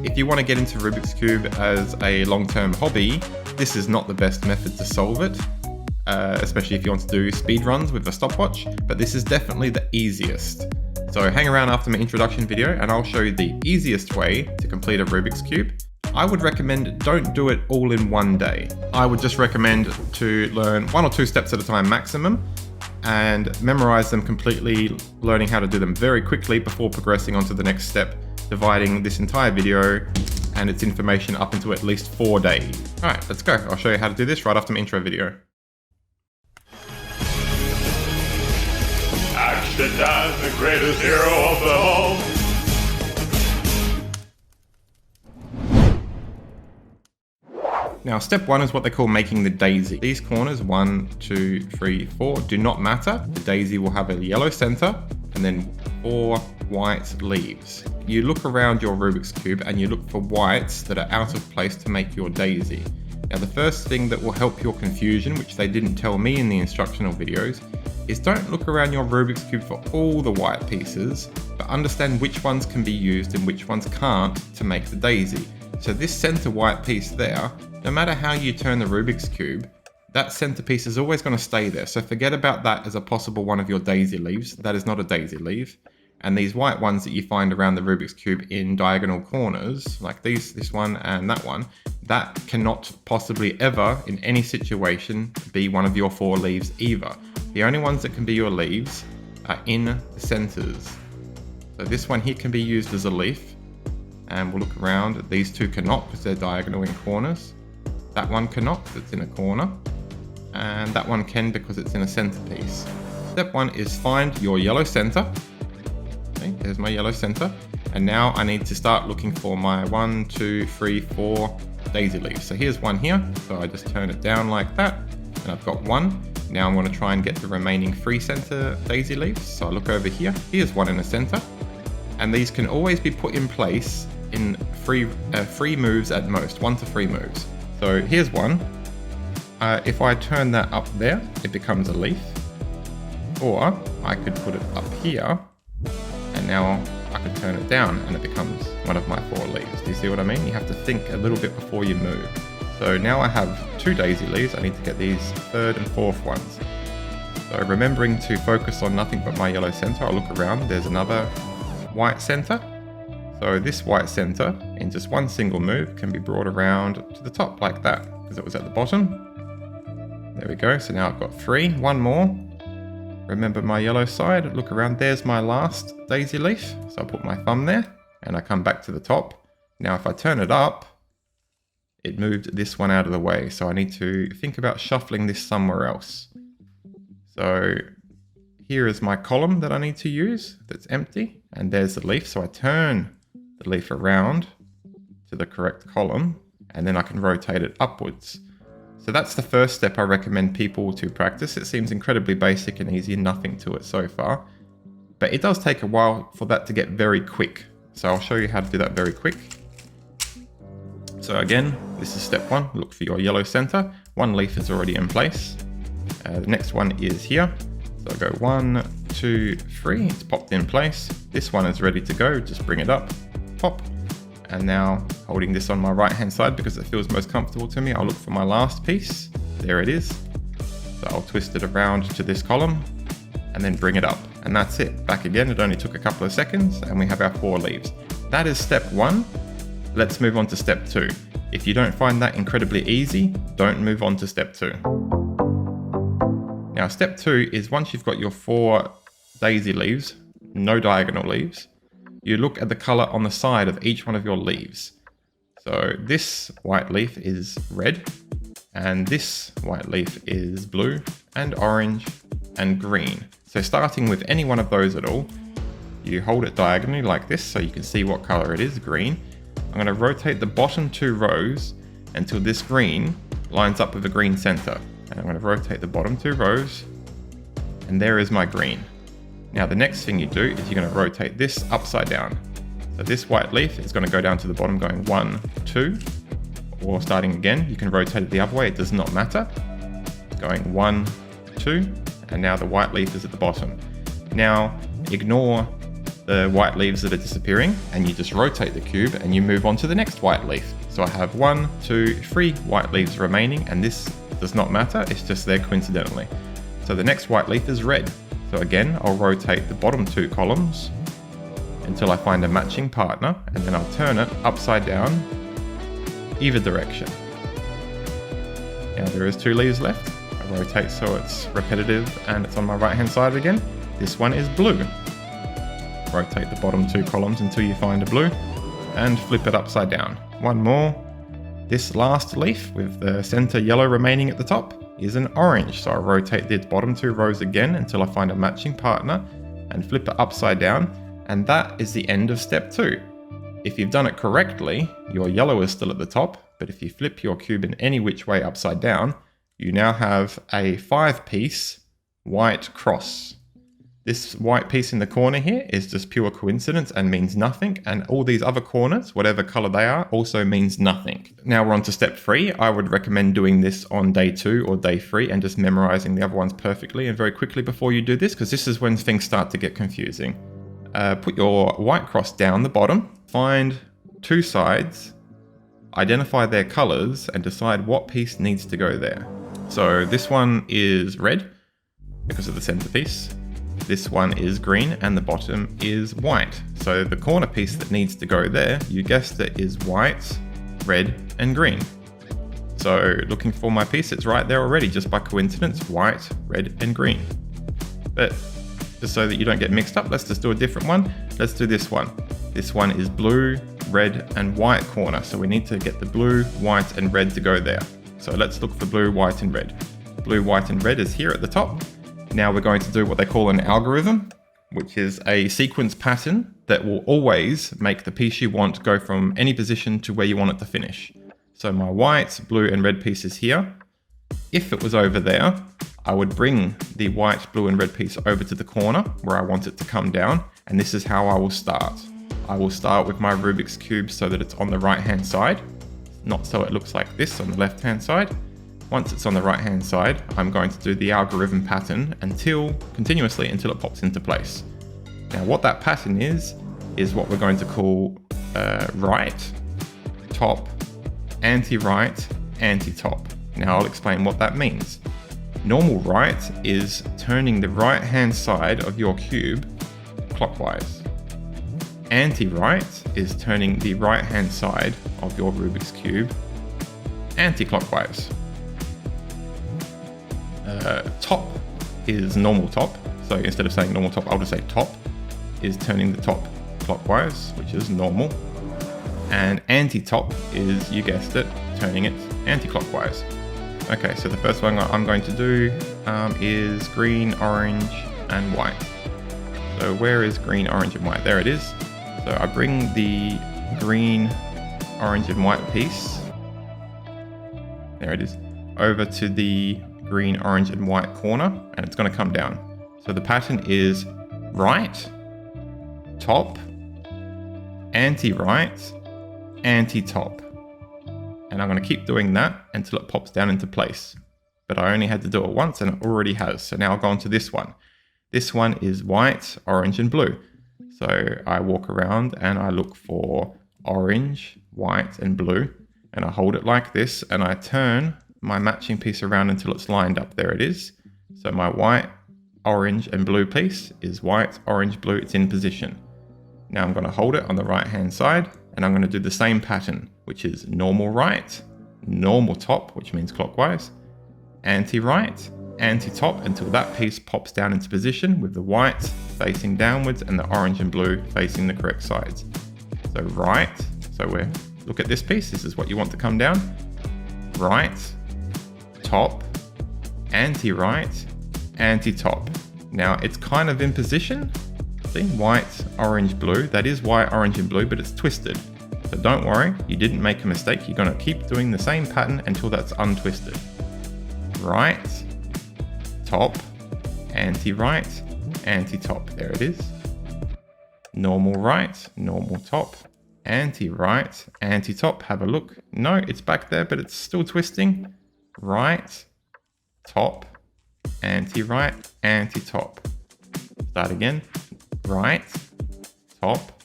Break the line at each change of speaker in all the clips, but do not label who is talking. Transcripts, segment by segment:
If you want to get into Rubik's Cube as a long-term hobby, this is not the best method to solve it, especially if you want to do speed runs with a stopwatch, but this is definitely the easiest. So hang around after my introduction video and I'll show you the easiest way to complete a Rubik's Cube. I would recommend don't do it all in one day. I would just recommend to learn 1 or 2 steps at a time maximum and memorize them completely, learning how to do them very quickly before progressing on to the next step, dividing this entire video and its information up into at least 4 days. Alright, let's go. I'll show you how to do this right after my intro video.
Action time, the greatest hero of them all.
Now, step 1 is what they call making the daisy. These corners, 1, 2, 3, 4, do not matter. The daisy will have a yellow center and then 4 white leaves. You look around your Rubik's Cube and you look for whites that are out of place to make your daisy. Now, the first thing that will help your confusion, which they didn't tell me in the instructional videos, is don't look around your Rubik's Cube for all the white pieces, but understand which ones can be used and which ones can't to make the daisy. So this center white piece there, no matter how you turn the Rubik's Cube, that center piece is always going to stay there. So forget about that as a possible one of your daisy leaves. That is not a daisy leaf. And these white ones that you find around the Rubik's Cube in diagonal corners, like this one and that one, that cannot possibly ever, in any situation, be one of your 4 leaves either. The only ones that can be your leaves are in the centers. So this one here can be used as a leaf. And we'll look around. These 2 cannot because they're diagonal in corners. That one cannot because it's in a corner. And that one can because it's in a centerpiece. Step 1 is find your yellow center. Okay, there's my yellow center. And now I need to start looking for my 1, 2, 3, 4 daisy leaves. So here's one here. So I just turn it down like that. And I've got 1. Now I'm going to try and get the remaining 3 center daisy leaves. So I look over here. Here's 1 in the center. And these can always be put in place in 3 moves at most, 1 to 3 moves. So here's one. If I turn that up there, it becomes a leaf. Or I could put it up here, and now I could turn it down and it becomes one of my 4 leaves. Do you see what I mean? You have to think a little bit before you move. So now I have 2 daisy leaves. I need to get these 3rd and 4th ones. So remembering to focus on nothing but my yellow center, I'll look around. There's another white center. So this white center, in just 1 single move, can be brought around to the top like that, because it was at the bottom. There we go. So now I've got 3, 1 more. Remember my yellow side, look around, there's my last daisy leaf. So I'll put my thumb there, and I come back to the top. Now if I turn it up, it moved this one out of the way. So I need to think about shuffling this somewhere else. So here is my column that I need to use that's empty, and there's the leaf. So I turn the leaf around to the correct column, and then I can rotate it upwards. So that's the first step I recommend people to practice. It seems incredibly basic and easy, nothing to it so far, but it does take a while for that to get very quick. So I'll show you how to do that very quick. So again, this is step 1, look for your yellow center. 1 leaf is already in place. The next one is here. So I go 1, 2, 3, it's popped in place. This one is ready to go, just bring it up, pop. And now holding this on my right hand side because it feels most comfortable to me, I'll look for my last piece. There it is. So I'll twist it around to this column and then bring it up. And that's it. Back again, it only took a couple of seconds and we have our 4 leaves. That is step 1. Let's move on to step 2. If you don't find that incredibly easy, don't move on to step 2. Now step 2 is once you've got your 4 daisy leaves, no diagonal leaves, you look at the color on the side of each one of your leaves. So this white leaf is red, and this white leaf is blue and orange and green. So starting with any one of those at all, you hold it diagonally like this so you can see what color it is, green. I'm going to rotate the bottom 2 rows until this green lines up with the green center. And I'm going to rotate the bottom 2 rows, and there is my green. Now the next thing you do is you're going to rotate this upside down. So this white leaf is going to go down to the bottom going 1, 2, or starting again, you can rotate it the other way, it does not matter. Going 1, 2, and now the white leaf is at the bottom. Now ignore the white leaves that are disappearing, and you just rotate the cube and you move on to the next white leaf. So I have 1, 2, 3 white leaves remaining, and this does not matter, it's just there coincidentally. So the next white leaf is red. So again, I'll rotate the bottom 2 columns until I find a matching partner, and then I'll turn it upside down, either direction. Now there is 2 leaves left. I rotate so it's repetitive and it's on my right hand side again. This one is blue. Rotate the bottom 2 columns until you find a blue and flip it upside down. One more. This last leaf with the center yellow remaining at the top is an orange. So I rotate the bottom 2 rows again until I find a matching partner and flip it upside down. And that is the end of step 2. If you've done it correctly, your yellow is still at the top, but if you flip your cube in any which way upside down, you now have a 5-piece white cross. This white piece in the corner here is just pure coincidence and means nothing, and all these other corners, whatever color they are, also means nothing. Now we're on to step 3. I would recommend doing this on day 2 or day 3 and just memorizing the other ones perfectly and very quickly before you do this, because this is when things start to get confusing. Put your white cross down the bottom, find 2 sides, identify their colors, and decide what piece needs to go there. So this one is red because of the centerpiece. This one is green and the bottom is white. So the corner piece that needs to go there, you guessed it, is white, red, and green. So looking for my piece, it's right there already, just by coincidence, white, red, and green. But just so that you don't get mixed up, let's just do a different one. Let's do this one. This one is blue, red, and white corner. So we need to get the blue, white, and red to go there. So let's look for blue, white, and red. Blue, white, and red is here at the top. Now we're going to do what they call an algorithm, which is a sequence pattern that will always make the piece you want go from any position to where you want it to finish. So my white, blue, and red piece is here. If it was over there, I would bring the white, blue, and red piece over to the corner where I want it to come down. And this is how I will start. I will start with my Rubik's Cube so that it's on the right-hand side, not so it looks like this on the left-hand side. Once it's on the right-hand side, I'm going to do the algorithm pattern continuously until it pops into place. Now what that pattern is what we're going to call right, top, anti-right, anti-top. Now I'll explain what that means. Normal right is turning the right-hand side of your cube clockwise. Anti-right is turning the right-hand side of your Rubik's Cube anti-clockwise. Top is normal top. So instead of saying normal top, I'll just say top is turning the top clockwise, which is normal. And anti-top is, you guessed it, turning it anti-clockwise. Okay, so the first one I'm going to do is green, orange, and white. So where is green, orange, and white? There it is. So I bring the green, orange, and white piece, there it is, over to the green, orange, and white corner, and it's going to come down. So the pattern is right, top, anti-right, anti-top. And I'm going to keep doing that until it pops down into place. But I only had to do it once and it already has. So now I'll go on to this one. This one is white, orange, and blue. So I walk around and I look for orange, white, and blue. And I hold it like this and I turn my matching piece around until it's lined up. There it is. So my white, orange, and blue piece is white, orange, blue. It's in position. Now I'm going to hold it on the right hand side and I'm going to do the same pattern, which is normal right, normal top, which means clockwise, anti-right, anti-top until that piece pops down into position with the white facing downwards and the orange and blue facing the correct sides. So right, look at this piece, this is what you want to come down. Right, top, anti-right, anti-top. Now it's kind of in position. See, white, orange, blue. That is white, orange, and blue, but it's twisted. So don't worry, you didn't make a mistake. You're going to keep doing the same pattern until that's untwisted. Right, top, anti-right, anti-top. There it is. Normal right, normal top, anti-right, anti-top. Have a look. No, it's back there, but it's still twisting. Right, top, anti-right, anti-top. Start again. Right, top,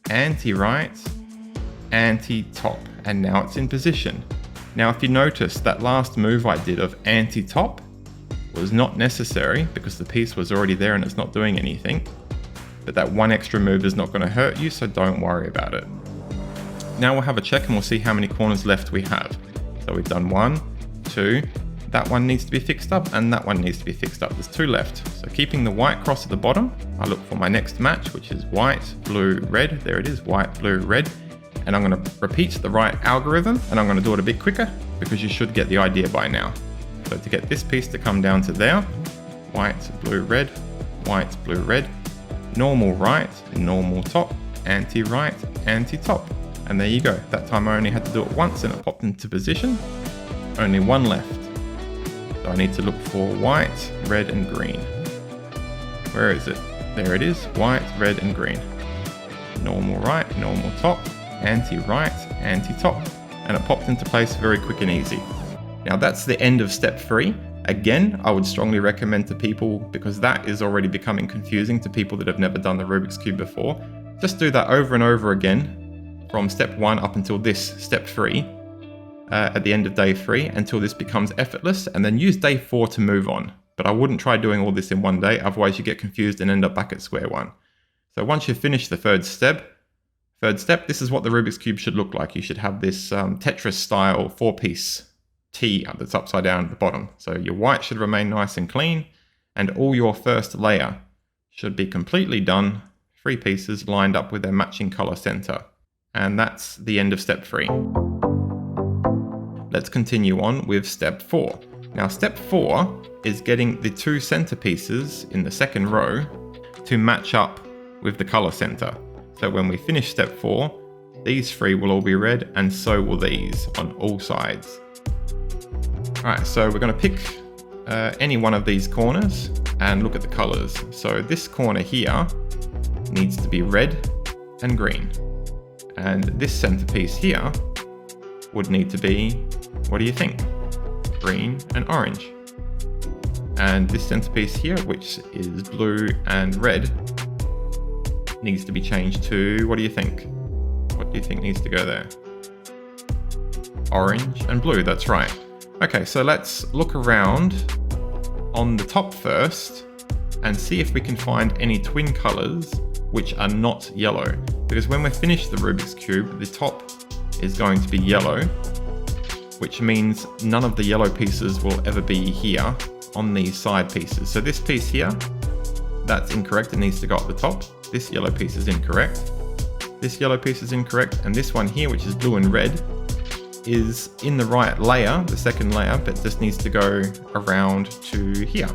anti-right, anti-top, and now it's in position. Now if you notice, that last move I did of anti-top was not necessary because the piece was already there and it's not doing anything. But that one extra move is not going to hurt you, so don't worry about it. Now we'll have a check and we'll see how many corners left we have. So we've done 1, 2, that one needs to be fixed up and that one needs to be fixed up. There's 2 left. So keeping the white cross at the bottom, I look for my next match, which is white, blue, red. There it is, white, blue, red. And I'm going to repeat the right algorithm, and I'm going to do it a bit quicker because you should get the idea by now. So to get this piece to come down to there, white, blue, red, white, blue, red, normal right, normal top, anti-right, anti-top. And there you go. That time I only had to do it once and it popped into position. Only 1 left. So I need to look for white, red, and green. Where is it? There it is, white, red, and green. Normal right, normal top, anti-right, anti-top. And it popped into place very quick and easy. Now that's the end of step 3. Again, I would strongly recommend to people, because that is already becoming confusing to people that have never done the Rubik's Cube before, just do that over and over again from step 1 up until this, step 3, at the end of day 3, until this becomes effortless, and then use day 4 to move on. But I wouldn't try doing all this in one day, otherwise you get confused and end up back at square one. So once you've finished the third step, this is what the Rubik's Cube should look like. You should have this Tetris style 4-piece T that's upside down at the bottom. So your white should remain nice and clean, and all your first layer should be completely done, 3 pieces lined up with their matching color center. And that's the end of step 3. Let's continue on with step 4. Now step 4 is getting the 2 center pieces in the second row to match up with the color center. So when we finish step 4, these 3 will all be red, and so will these on all sides. Alright, so we're going to pick any one of these corners and look at the colors. So this corner here needs to be red and green. And this centerpiece here would need to be, what do you think? Green and orange. And this centerpiece here, which is blue and red, needs to be changed to, what do you think? What do you think needs to go there? Orange and blue, that's right. Okay, so let's look around on the top first and see if we can find any twin colors which are not yellow. Because when we're finished the Rubik's Cube, the top is going to be yellow, which means none of the yellow pieces will ever be here on these side pieces. So this piece here, that's incorrect, it needs to go up the top. This yellow piece is incorrect. This yellow piece is incorrect, and this one here, which is blue and red, is in the right layer, the second layer, but just needs to go around to here.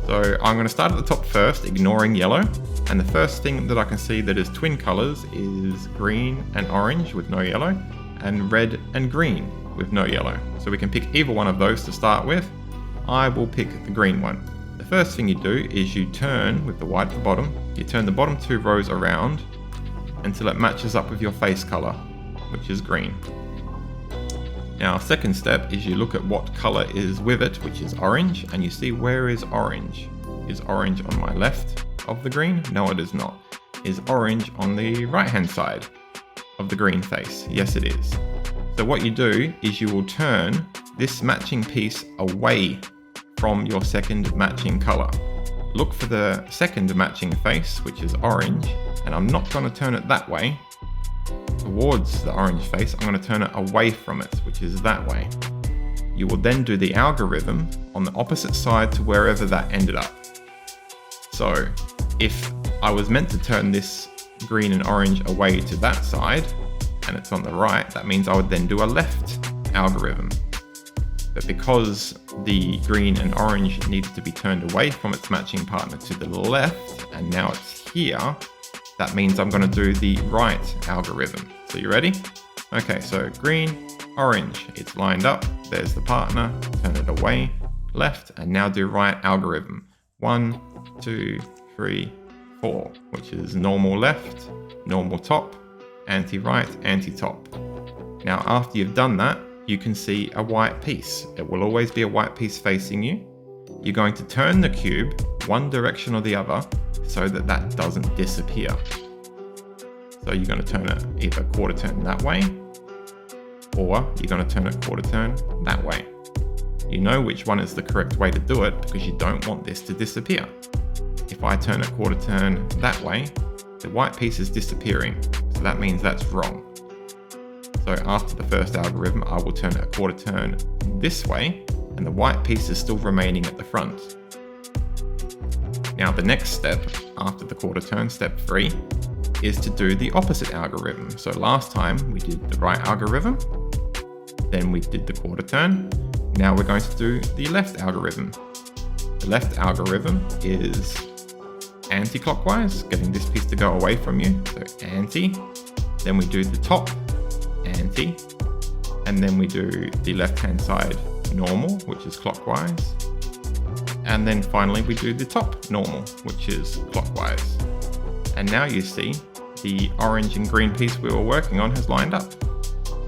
So I'm going to start at the top first, ignoring yellow. And the first thing that I can see that is twin colors is green and orange with no yellow, and red and green with no yellow. So we can pick either one of those to start with. I will pick the green one. The first thing you do is you turn with the white at the bottom, you turn the bottom 2 rows around until it matches up with your face color, which is green. Now, second step is you look at what color is with it, which is orange, and you see where is orange. Is orange on my left of the green? No, it is not. Is orange on the right hand side of the green face? Yes, it is. So what you do is you will turn this matching piece away from your second matching color. Look for the second matching face, which is orange, and I'm not going to turn it that way towards the orange face. I'm going to turn it away from it, which is that way. You will then do the algorithm on the opposite side to wherever that ended up. So if I was meant to turn this green and orange away to that side, and it's on the right, that means I would then do a left algorithm. But because the green and orange needed to be turned away from its matching partner to the left, and now it's here, that means I'm going to do the right algorithm. So you ready? Okay, so green, orange, it's lined up, there's the partner, turn it away, left, and now do right algorithm. 1, 2, 3, 4, which is normal left, normal top, anti-right, anti-top. Now after you've done that, you can see a white piece. It will always be a white piece facing you. You're going to turn the cube one direction or the other so that that doesn't disappear. So you're going to turn it either quarter turn that way, or you're going to turn it quarter turn that way. You know which one is the correct way to do it because you don't want this to disappear. If I turn it quarter turn that way, the white piece is disappearing, so that means that's wrong. So after the first algorithm, I will turn it a quarter turn this way, and the white piece is still remaining at the front. Now the next step after the quarter turn, step 3, is to do the opposite algorithm. So last time we did the right algorithm, then we did the quarter turn. Now we're going to do the left algorithm. The left algorithm is anti-clockwise, getting this piece to go away from you, so anti. Then we do the top, anti, and then we do the left-hand side normal, which is clockwise. And then finally we do the top normal, which is clockwise. And now you see the orange and green piece we were working on has lined up.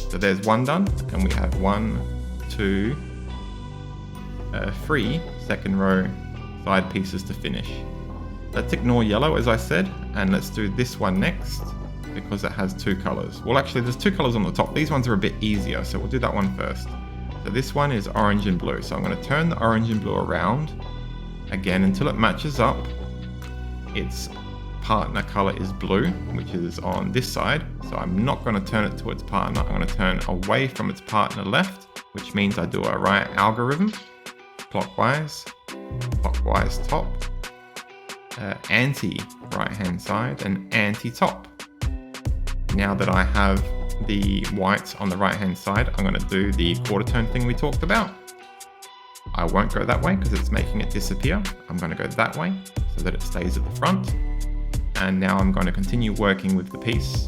So there's one done, and we have 1, 2, 3 second row side pieces to finish. Let's ignore yellow as I said, and let's do this one next because it has 2 colors. Well, actually there's 2 colors on the top. These ones are a bit easier, so we'll do that one first. So this one is orange and blue. So I'm going to turn the orange and blue around again until it matches up. Its partner color is blue, which is on this side. So I'm not going to turn it to its partner. I'm going to turn away from its partner left, which means I do a right algorithm, clockwise, clockwise top, anti right hand side, and anti top. Now that I have the white on the right hand side, I'm going to do the quarter turn thing we talked about. I won't go that way because it's making it disappear. I'm going to go that way so that it stays at the front. And now I'm going to continue working with the piece,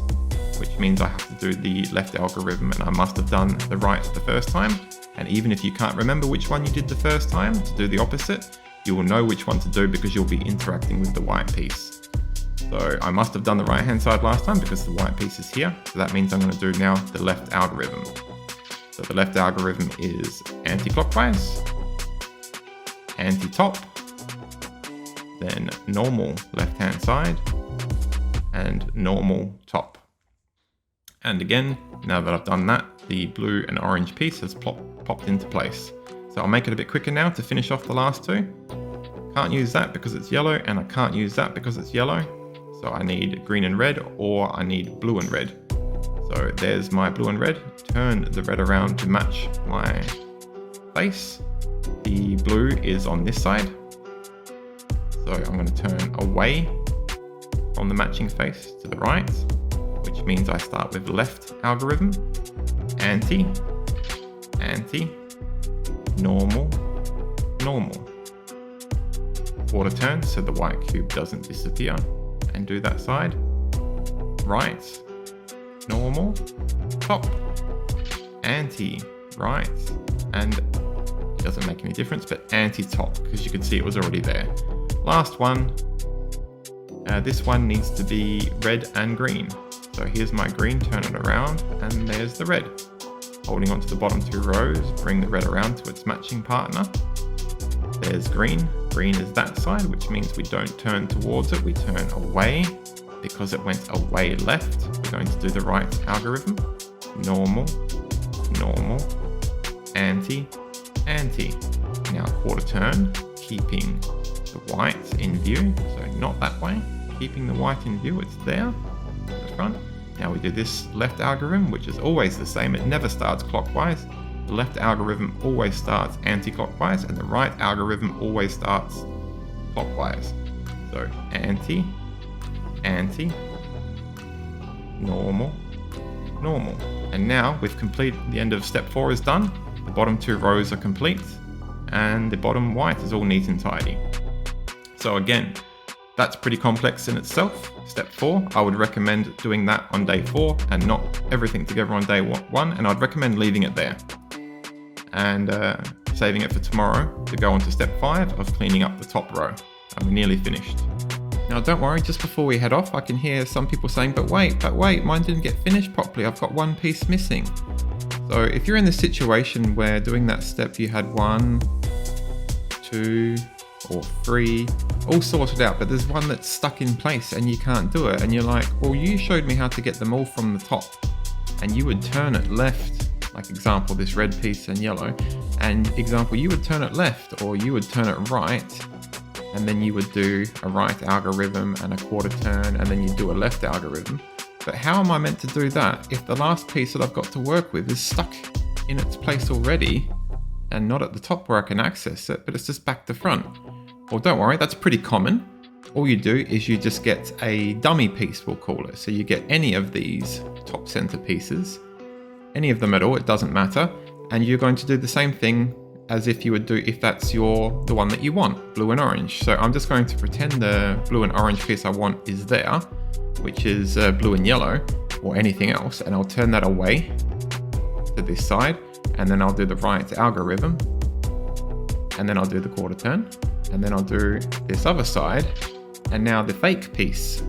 which means I have to do the left algorithm, and I must have done the right the first time. And even if you can't remember which one you did the first time to do the opposite, you will know which one to do because you'll be interacting with the white piece. So I must have done the right hand side last time because the white piece is here. So that means I'm going to do now the left algorithm. So the left algorithm is anti-clockwise, anti-top, then normal left hand side, and normal top. And again, now that I've done that, the blue and orange piece has popped into place. So I'll make it a bit quicker now to finish off the last 2. Can't use that because it's yellow, and I can't use that because it's yellow. So I need green and red, or I need blue and red. So there's my blue and red. Turn the red around to match my face. The blue is on this side. So I'm going to turn away from the matching face to the right, which means I start with left algorithm, anti, anti, normal, normal. Quarter turn so the white cube doesn't disappear, and do that side. Right, normal, top, anti, right, and it doesn't make any difference, but anti-top, because you can see it was already there. Last one, this one needs to be red and green. So here's my green, turn it around, and there's the red. Holding onto the bottom 2 rows, bring the red around to its matching partner. There's green. Green is that side, which means we don't turn towards it, we turn away. Because it went away left, we're going to do the right algorithm. Normal, normal, anti, anti. Now quarter turn, keeping the white in view, so not that way. Keeping the white in view, it's there at the front. Now we do this left algorithm, which is always the same, it never starts clockwise. The left algorithm always starts anti-clockwise, and the right algorithm always starts clockwise. So anti, anti, normal, normal. And now we've completed, the end of step 4 is done. The bottom 2 rows are complete, and the bottom white is all neat and tidy. So again, that's pretty complex in itself. Step 4, I would recommend doing that on day 4 and not everything together on day 1, and I'd recommend leaving it there and saving it for tomorrow to go on to step 5 of cleaning up the top row. I'm nearly finished. Now don't worry, just before we head off, I can hear some people saying, but wait, mine didn't get finished properly, I've got one piece missing. So if you're in the situation where doing that step you had 1, 2, or 3, all sorted out, but there's one that's stuck in place and you can't do it. And you're like, well, you showed me how to get them all from the top, and you would turn it left, like example, this red piece and yellow, and example, you would turn it left or you would turn it right, and then you would do a right algorithm and a quarter turn, and then you do a left algorithm. But how am I meant to do that if the last piece that I've got to work with is stuck in its place already and not at the top where I can access it, but it's just back to front? Well, don't worry, that's pretty common. All you do is you just get a dummy piece, we'll call it. So you get any of these top center pieces, any of them at all, it doesn't matter. And you're going to do the same thing as if you would do if that's the one that you want, blue and orange. So I'm just going to pretend the blue and orange piece I want is there, which is blue and yellow, or anything else, and I'll turn that away to this side, and then I'll do the right algorithm, and then I'll do the quarter turn, and then I'll do this other side, and now the fake piece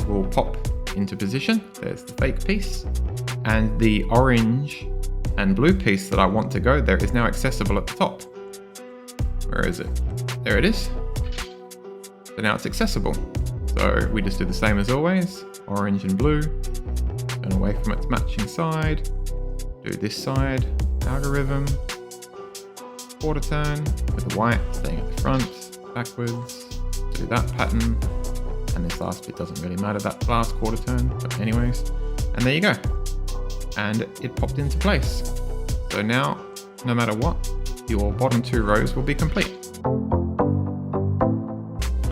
will pop into position. There's the fake piece, and the orange and blue piece that I want to go there is now accessible at the top. Where is it? There it is. So now it's accessible. So we just do the same as always, orange and blue, turn away from its matching side, do this side, algorithm, quarter turn with the white staying at the front, backwards, do that pattern, and this last bit doesn't really matter, that last quarter turn, but anyways, and there you go. And it popped into place. So now, no matter what, your bottom 2 rows will be complete.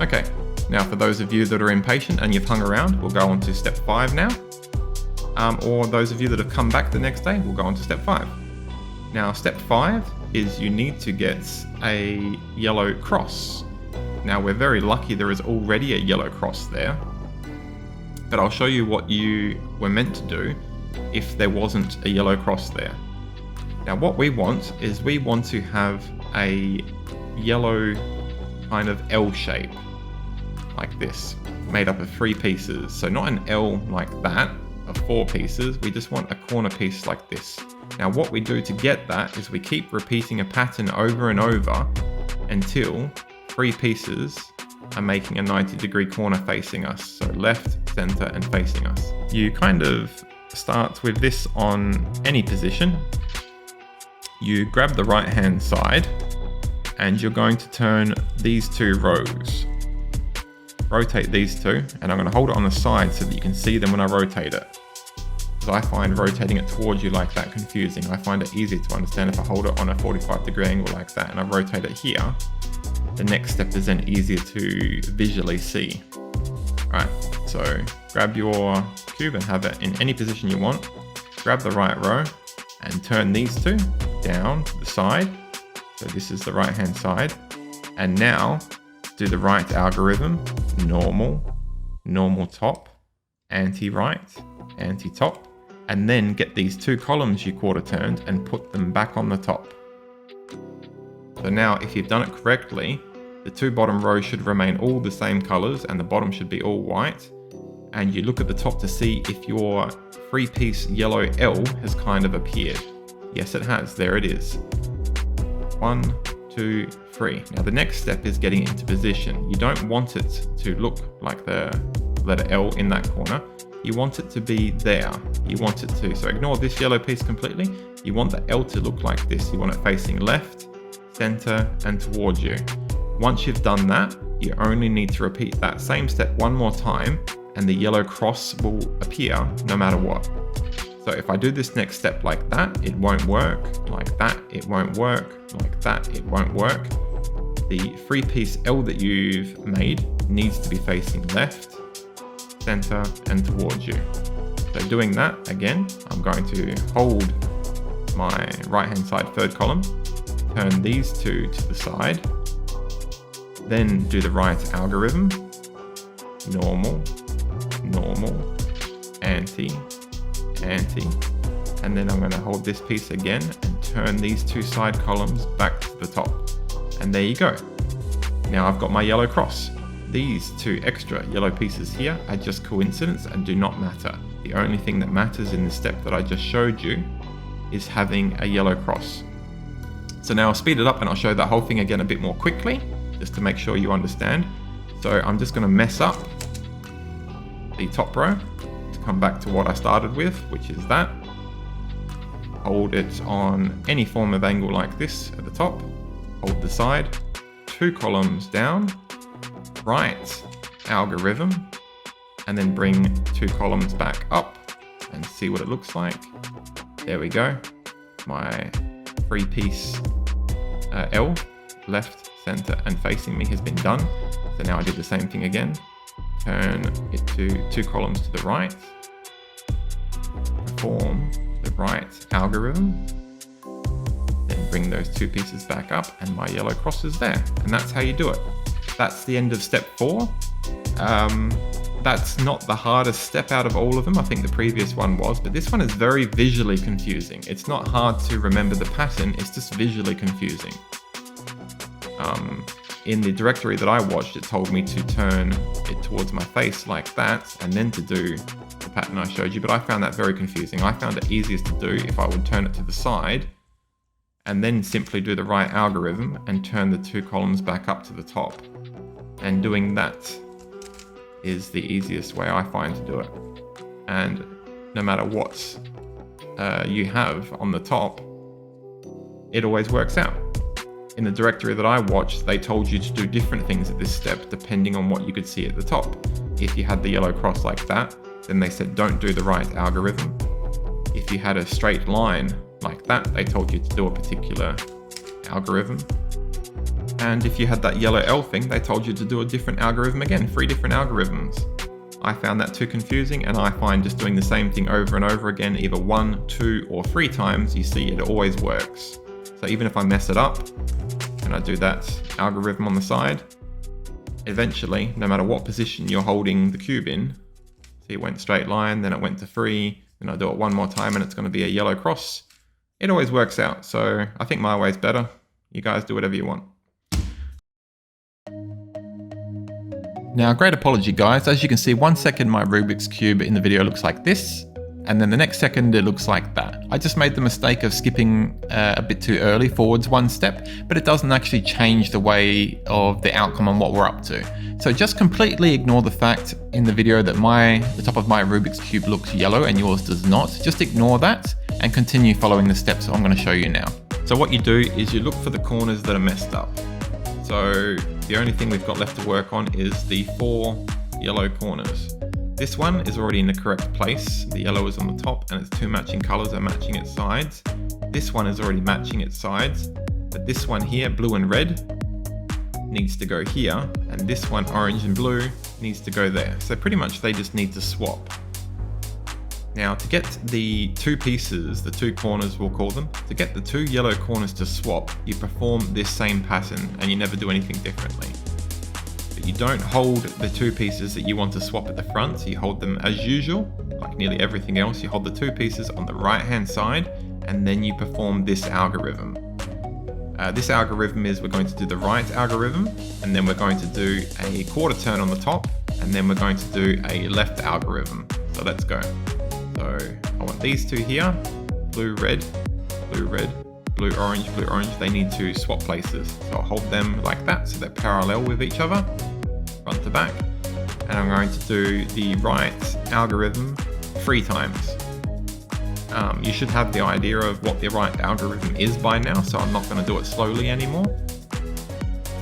Okay. Now, for those of you that are impatient and you've hung around, we'll go on to step 5 now. Or those of you that have come back the next day, we'll go on to step 5. Now, step 5 is you need to get a yellow cross. Now, we're very lucky there is already a yellow cross there, but I'll show you what you were meant to do if there wasn't a yellow cross there. Now, what we want is we want to have a yellow kind of L shape, like this, made up of 3 pieces. So not an L like that of 4 pieces, we just want a corner piece like this. Now what we do to get that is we keep repeating a pattern over and over until 3 pieces are making a 90-degree corner facing us. So left, center, and facing us. You kind of start with this on any position. You grab the right hand side and you're going to turn these 2 rows. Rotate these 2, and I'm going to hold it on the side so that you can see them when I rotate it. Because I find rotating it towards you like that confusing. I find it easier to understand if I hold it on a 45-degree angle like that and I rotate it here. The next step is then easier to visually see. Alright, so grab your cube and have it in any position you want. Grab the right row and turn these 2 down to the side. So this is the right hand side. And now do the right algorithm, normal, normal top, anti-right, anti-top, and then get these 2 columns you quarter turned and put them back on the top. So now if you've done it correctly, the 2 bottom rows should remain all the same colors and the bottom should be all white. And you look at the top to see if your 3-piece yellow L has kind of appeared. Yes, it has, there it is. 1, 2, 3. Now the next step is getting it into position. You don't want it to look like the letter L in that corner. You want it to be there. You want it to, so ignore this yellow piece completely. You want the L to look like this. You want it facing left, center, and towards you. Once you've done that, you only need to repeat that same step 1 more time and the yellow cross will appear no matter what. So if I do this next step like that, it won't work. Like that, it won't work. Like that, it won't work. The 3-piece L that you've made needs to be facing left, center, and towards you. So doing that again, I'm going to hold my right hand side 3rd column, turn these 2 to the side, then do the right algorithm, normal, normal, anti, anti, and then I'm going to hold this piece again and turn these 2 side columns back to the top. And there you go. Now I've got my yellow cross. These 2 extra yellow pieces here are just coincidence and do not matter. The only thing that matters in the step that I just showed you is having a yellow cross. So now I'll speed it up and I'll show the whole thing again a bit more quickly, just to make sure you understand. So I'm just going to mess up the top row to come back to what I started with, which is that. Hold it on any form of angle like this at the top. Hold the side, 2 columns down, right algorithm, and then bring 2 columns back up and see what it looks like. There we go. My 3-piece L, left, center, and facing me has been done. So now I did the same thing again. Turn it to 2 columns to the right. Form the right algorithm. Then bring those 2 pieces back up and my yellow cross is there. And that's how you do it. That's the end of step 4. That's not the hardest step out of all of them. I think the previous one was, but this one is very visually confusing. It's not hard to remember the pattern, it's just visually confusing. In the directory that I watched, it told me to turn it towards my face like that, and then to do the pattern I showed you, but I found that very confusing. I found it easiest to do if I would turn it to the side, and then simply do the right algorithm and turn the 2 columns back up to the top. And doing that is the easiest way I find to do it. And no matter what you have on the top, it always works out. In the directory that I watched, they told you to do different things at this step depending on what you could see at the top. If you had the yellow cross like that, then they said don't do the right algorithm. If you had a straight line like that, they told you to do a particular algorithm. And if you had that yellow L thing, they told you to do a different algorithm again, 3 different algorithms. I found that too confusing, and I find just doing the same thing over and over again, either 1, 2, or 3 times, you see it always works. So even if I mess it up, and I do that algorithm on the side, eventually, no matter what position you're holding the cube in, see it went straight line, then it went to 3, then I do it 1 more time and it's going to be a yellow cross. It always works out, so I think my way's better. You guys do whatever you want. Now, great apology guys, as you can see, 1 second my Rubik's Cube in the video looks like this, and then the next second it looks like that. I just made the mistake of skipping a bit too early forwards 1 step, but it doesn't actually change the way of the outcome and what we're up to. So just completely ignore the fact in the video that the top of my Rubik's Cube looks yellow and yours does not. Just ignore that and continue following the steps I'm going to show you now. So what you do is you look for the corners that are messed up. So the only thing we've got left to work on is the 4 yellow corners. This one is already in the correct place. The yellow is on the top and its 2 matching colors are matching its sides. This one is already matching its sides, but this one here, blue and red, needs to go here, and this one, orange and blue, needs to go there. So pretty much they just need to swap. Now to get the 2 pieces, the 2 corners we'll call them, to get the 2 yellow corners to swap, you perform this same pattern and you never do anything differently. But you don't hold the 2 pieces that you want to swap at the front, so you hold them as usual, like nearly everything else. You hold the 2 pieces on the right hand side and then you perform this algorithm. This algorithm is we're going to do the right algorithm, and then we're going to do a quarter turn on the top, and then we're going to do a left algorithm. So let's go. So I want these 2 here, blue, red, blue, red, blue, orange, they need to swap places. So I'll hold them like that so they're parallel with each other, front to back. And I'm going to do the right algorithm 3 times. You should have the idea of what the right algorithm is by now, so I'm not going to do it slowly anymore.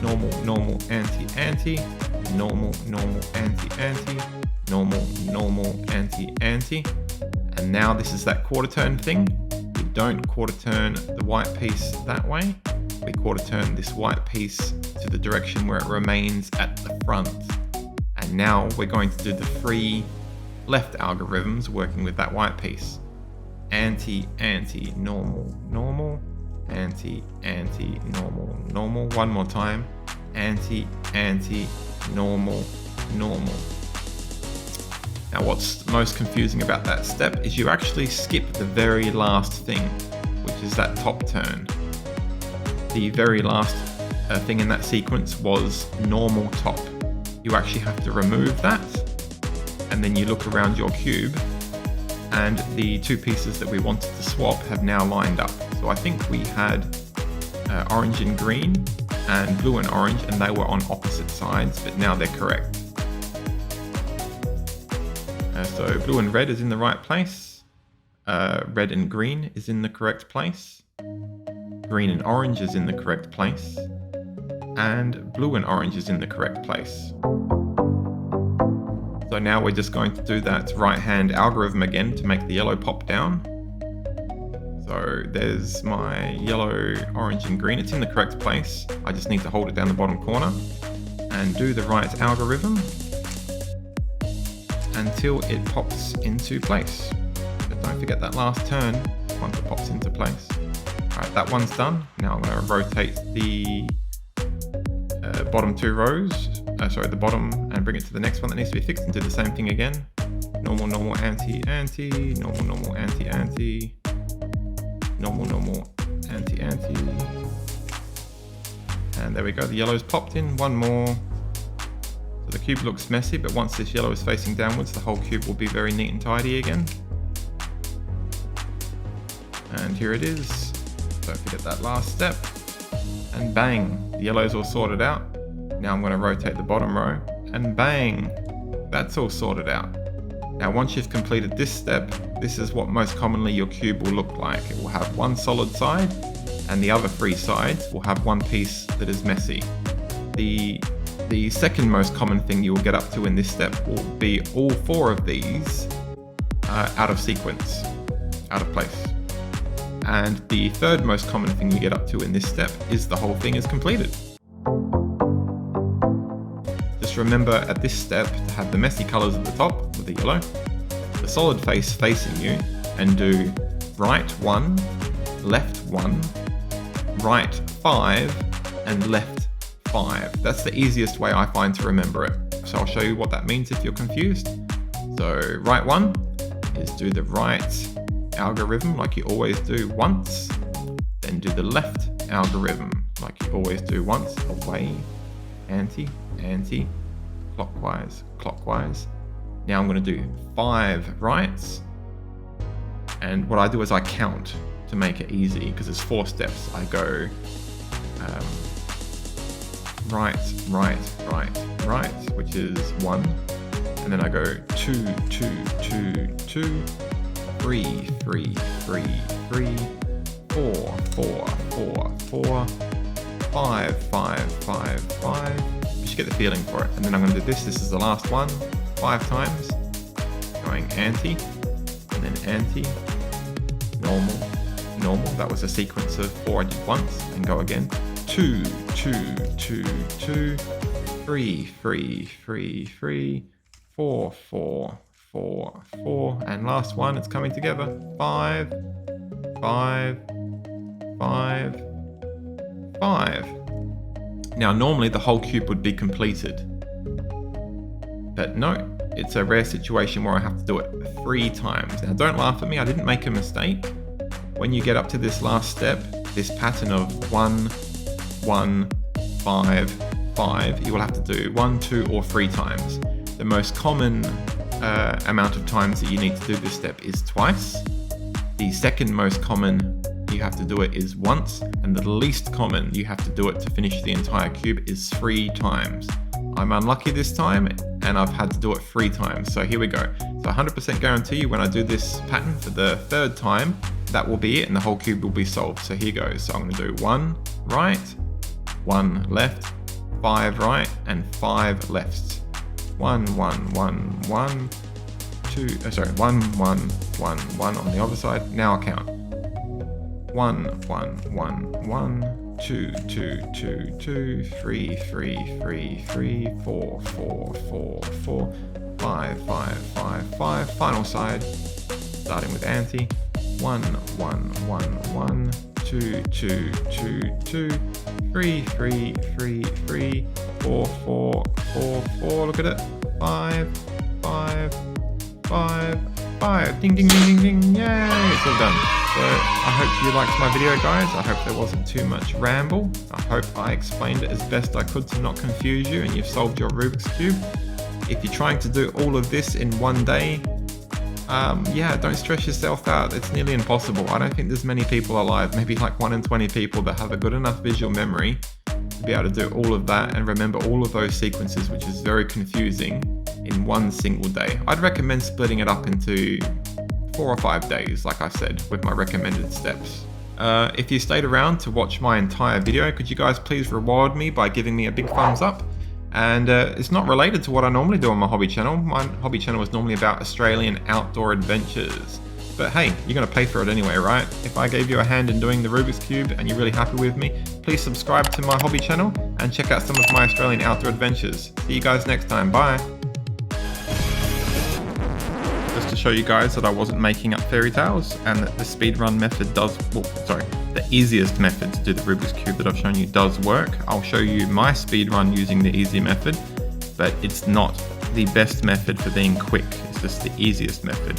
Normal, normal, anti, anti, normal, normal, anti, anti, normal, normal, anti, anti. And now this is that quarter turn thing. We don't quarter turn the white piece that way. We quarter turn this white piece to the direction where it remains at the front. And now we're going to do the 3 left algorithms working with that white piece. Anti, anti, normal, normal, anti, anti, normal, normal. 1 more time. Anti, anti, normal, normal. Now what's most confusing about that step is you actually skip the very last thing, which is that top turn. The very last thing in that sequence was normal top. You actually have to remove that, and then you look around your cube and the 2 pieces that we wanted to swap have now lined up. So I think we had orange and green and blue and orange, and they were on opposite sides, but now they're correct. So blue and red is in the right place. Red and green is in the correct place. Green and orange is in the correct place. And blue and orange is in the correct place. So now we're just going to do that right-hand algorithm again to make the yellow pop down. So there's my yellow, orange and green. It's in the correct place. I just need to hold it down the bottom corner and do the right algorithm until it pops into place. But don't forget that last turn once it pops into place. Alright, that one's done. Now I'm going to rotate the bottom two rows, the bottom, and bring it to the next one that needs to be fixed and do the same thing again. Normal, normal, anti, anti, normal, normal, anti, anti, normal, normal, anti, anti. And there we go, the yellow's popped in, one more. So the cube looks messy, but once this yellow is facing downwards, the whole cube will be very neat and tidy again. And here it is. Don't forget that last step. And bang, the yellow's all sorted out. Now I'm going to rotate the bottom row, and bang, that's all sorted out. Now once you've completed this step, this is what most commonly your cube will look like. It will have one solid side, and the other three sides will have one piece that is messy. The second most common thing you will get up to in this step will be all four of these out of sequence, out of place. And the third most common thing you get up to in this step is the whole thing is completed. Just remember at this step to have the messy colors at the top with the yellow, the solid face facing you, and do right 1, left 1, right 5, and left 5. That's the easiest way I find to remember it. So I'll show you what that means if you're confused. So right 1 is do the right algorithm like you always do once, then do the left algorithm like you always do once, away, anti, anti, clockwise, clockwise. Now I'm going to do 5 rights, and what I do is I count to make it easy because it's 4 steps. I go right, right, right, right, which is 1, and then I go 2, 2, 2, 2, 3, 3, 3, 3, 4, 4, 4, 4, 5, 5, 5, 5. You should get the feeling for it. And then I'm going to do this. This is the last one, 5 times. Going anti, and then anti, normal, normal. That was a sequence of 4 I did once. And go again. 2, 2, 2, 2, 3, 3, 3, 3, 4, 4, 4, 4, and last one, it's coming together. 5, 5, 5, 5. Now normally the whole cube would be completed, but no, it's a rare situation where I have to do it 3 times. Now don't laugh at me, I didn't make a mistake. When you get up to this last step, this pattern of 1, 1, 5, 5, you will have to do 1, 2, or 3 times. The most common amount of times that you need to do this step is twice. The second most common you have to do it is once, and the least common you have to do it to finish the entire cube is 3 times. I'm unlucky this time, and I've had to do it 3 times, so here we go. So 100% guarantee you when I do this pattern for the 3rd time, that will be it, and the whole cube will be solved. So here goes. So I'm going to do 1 right, 1 left, 5 right, and 5 lefts. 1, 1, 1, 1, 2, 1, 1, 1, 1 on the other side. Now I'll count. 1, 1, 1, 1, 2, 2, 2, 2, 3, 3, 3, 3, 4, 4, 4, 4, 5, 5, 5, 5. Final side, starting with anti. 1, 1, 1, 1, 2, 2, 2, 2, 3, 3, 3, 3, 4, 4, 4, 4. Look at it. 5, 5, 5, 5. Ding, ding, ding, ding, ding. Yay, it's all done. So I hope you liked my video, guys. I hope there wasn't too much ramble. I hope I explained it as best I could to not confuse you and you've solved your Rubik's Cube. If you're trying to do all of this in one day, yeah, don't stress yourself out. It's nearly impossible. I don't think there's many people alive, maybe like 1 in 20 people that have a good enough visual memory to be able to do all of that and remember all of those sequences, which is very confusing, in one single day. I'd recommend splitting it up into 4 or 5 days, like I said, with my recommended steps. If you stayed around to watch my entire video, could you guys please reward me by giving me a big thumbs up? And it's not related to what I normally do on my hobby channel. My hobby channel is normally about Australian outdoor adventures. But hey, you're going to pay for it anyway, right? If I gave you a hand in doing the Rubik's Cube and you're really happy with me, please subscribe to my hobby channel and check out some of my Australian outdoor adventures. See you guys next time. Bye! Just to show you guys that I wasn't making up fairy tales and that the speedrun method does, the easiest method to do the Rubik's Cube that I've shown you does work. I'll show you my speedrun using the easy method, but it's not the best method for being quick. It's just the easiest method.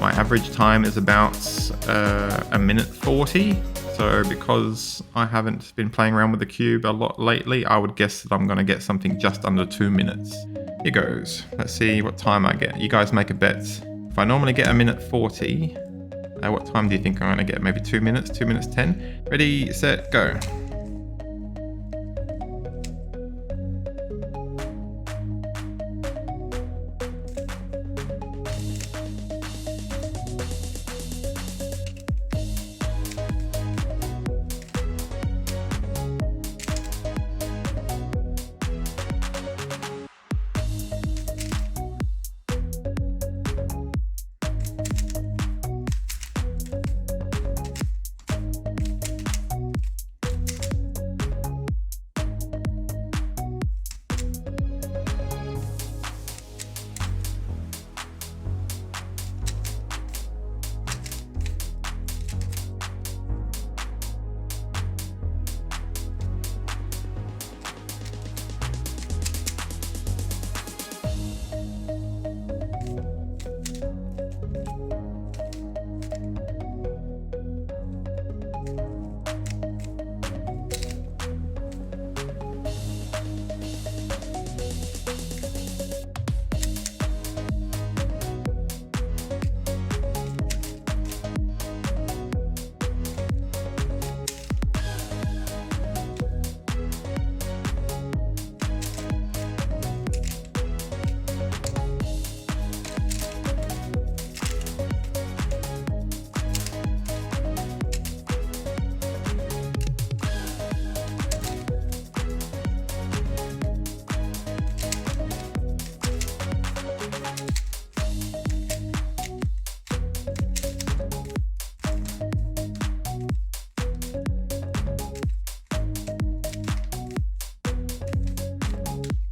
My average time is about 1:40. So because I haven't been playing around with the cube a lot lately, I would guess that I'm going to get something just under 2 minutes. Here goes. Let's see what time I get. You guys make a bet. If I normally get 1:40, what time do you think I'm going to get? Maybe 2 minutes, 2 minutes 10? Ready, set, go.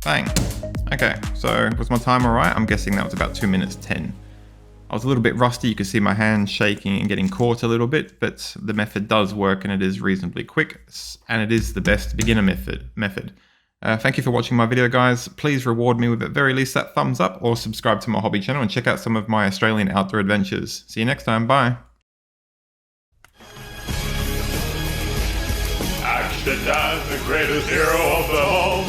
Bang. Okay, so was my time alright? I'm guessing that was about 2 minutes 10. I was a little bit rusty, you can see my hands shaking and getting caught a little bit, but the method does work and it is reasonably quick, and it is the best beginner method. Thank you for watching my video, guys. Please reward me with at very least that thumbs up, or subscribe to my hobby channel and check out some of my Australian outdoor adventures. See you next time, bye.
Action time, the greatest hero of them all.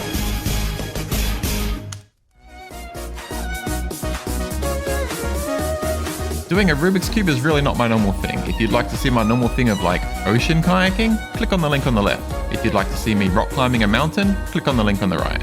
Doing a Rubik's Cube is really not my normal thing. If you'd like to see my normal thing of like ocean kayaking, click on the link on the left. If you'd like to see me rock climbing a mountain, click on the link on the right.